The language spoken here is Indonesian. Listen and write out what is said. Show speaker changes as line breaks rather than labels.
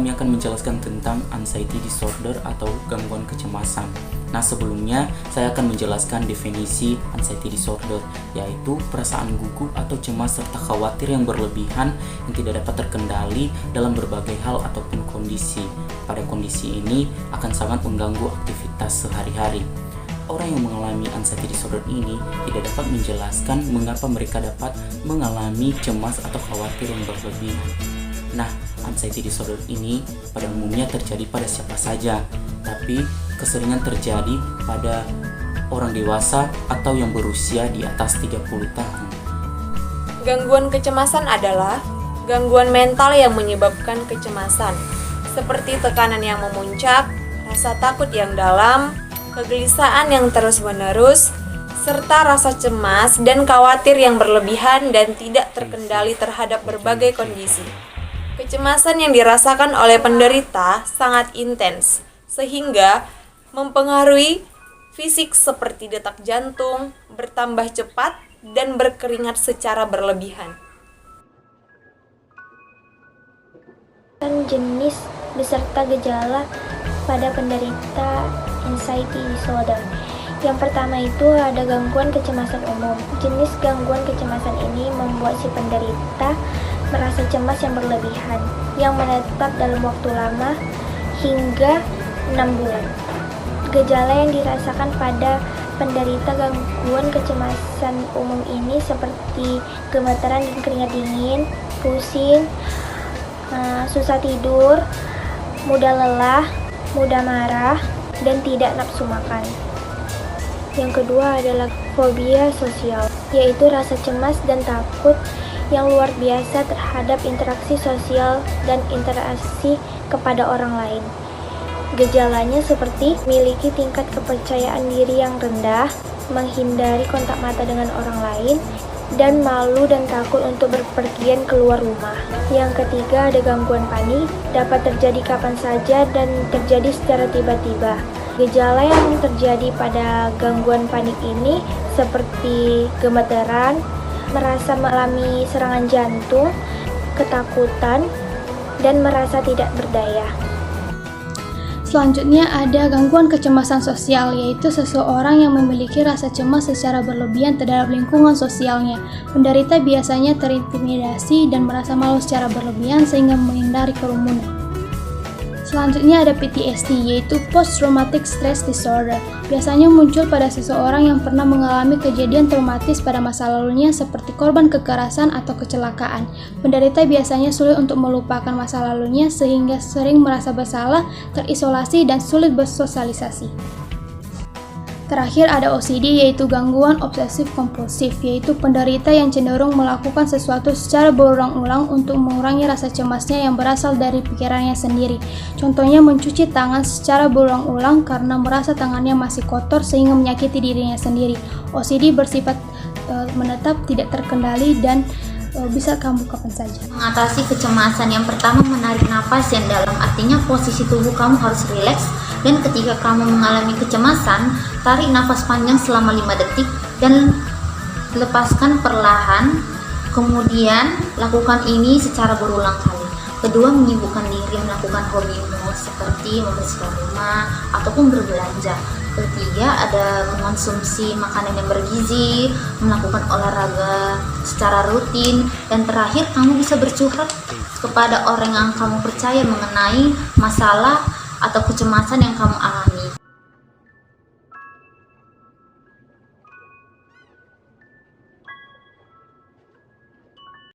kami akan menjelaskan tentang anxiety disorder atau gangguan kecemasan. Nah, sebelumnya saya akan menjelaskan definisi anxiety disorder, yaitu perasaan gugup atau cemas serta khawatir yang berlebihan yang tidak dapat terkendali dalam berbagai hal ataupun kondisi. Pada kondisi ini akan sangat mengganggu aktivitas sehari-hari. Orang yang mengalami anxiety disorder ini tidak dapat menjelaskan mengapa mereka dapat mengalami cemas atau khawatir yang berlebihan. Nah, anxiety disorder ini pada umumnya terjadi pada siapa saja, tapi keseringan terjadi pada orang dewasa atau yang berusia di atas 30 tahun.
Gangguan kecemasan adalah gangguan mental yang menyebabkan kecemasan, seperti tekanan yang memuncak, rasa takut yang dalam, kegelisahan yang terus-menerus, serta rasa cemas dan khawatir yang berlebihan dan tidak terkendali terhadap berbagai kondisi. Kecemasan yang dirasakan oleh penderita sangat intens, sehingga mempengaruhi fisik seperti detak jantung, bertambah cepat, dan berkeringat secara berlebihan.
Jenis beserta gejala pada penderita anxiety disorder. Yang pertama itu ada gangguan kecemasan umum. Jenis gangguan kecemasan ini membuat si penderita merasa cemas yang berlebihan, yang menetap dalam waktu lama hingga 6 bulan. Gejala yang dirasakan pada penderita gangguan kecemasan umum ini seperti gemetaran dan keringat dingin, pusing, susah tidur, mudah lelah, mudah marah, dan tidak nafsu makan. Yang kedua adalah fobia sosial, yaitu rasa cemas dan takut yang luar biasa terhadap interaksi sosial dan interaksi kepada orang lain. Gejalanya seperti memiliki tingkat kepercayaan diri yang rendah, menghindari kontak mata dengan orang lain, dan malu dan takut untuk berpergian keluar rumah. Yang ketiga ada gangguan panik, dapat terjadi kapan saja dan terjadi secara tiba-tiba. Gejala yang terjadi pada gangguan panik ini seperti gemetaran, merasa mengalami serangan jantung, ketakutan, dan merasa tidak berdaya.
Selanjutnya ada gangguan kecemasan sosial, yaitu seseorang yang memiliki rasa cemas secara berlebihan terhadap lingkungan sosialnya. Penderita biasanya terintimidasi dan merasa malu secara berlebihan sehingga menghindari kerumunan. Selanjutnya ada PTSD, yaitu Post Traumatic Stress Disorder. Biasanya muncul pada seseorang yang pernah mengalami kejadian traumatis pada masa lalunya seperti korban kekerasan atau kecelakaan. Penderita biasanya sulit untuk melupakan masa lalunya sehingga sering merasa bersalah, terisolasi, dan sulit bersosialisasi. Terakhir ada OCD, yaitu gangguan obsesif kompulsif, yaitu penderita yang cenderung melakukan sesuatu secara berulang-ulang untuk mengurangi rasa cemasnya yang berasal dari pikirannya sendiri. Contohnya mencuci tangan secara berulang-ulang karena merasa tangannya masih kotor sehingga menyakiti dirinya sendiri. OCD bersifat menetap, tidak terkendali, dan bisa kambuh kapan saja.
Mengatasi kecemasan, yang pertama menarik nafas yang dalam, artinya posisi tubuh kamu harus rileks. Dan ketika kamu mengalami kecemasan, tarik nafas panjang selama 5 detik dan lepaskan perlahan. Kemudian lakukan ini secara berulang kali. Kedua, menyibukkan diri melakukan hobimu seperti membersihkan rumah ataupun berbelanja. Ketiga, ada mengonsumsi makanan yang bergizi, melakukan olahraga secara rutin. Dan terakhir, kamu bisa bercurhat kepada orang yang kamu percaya mengenai masalah atau kecemasan yang kamu alami.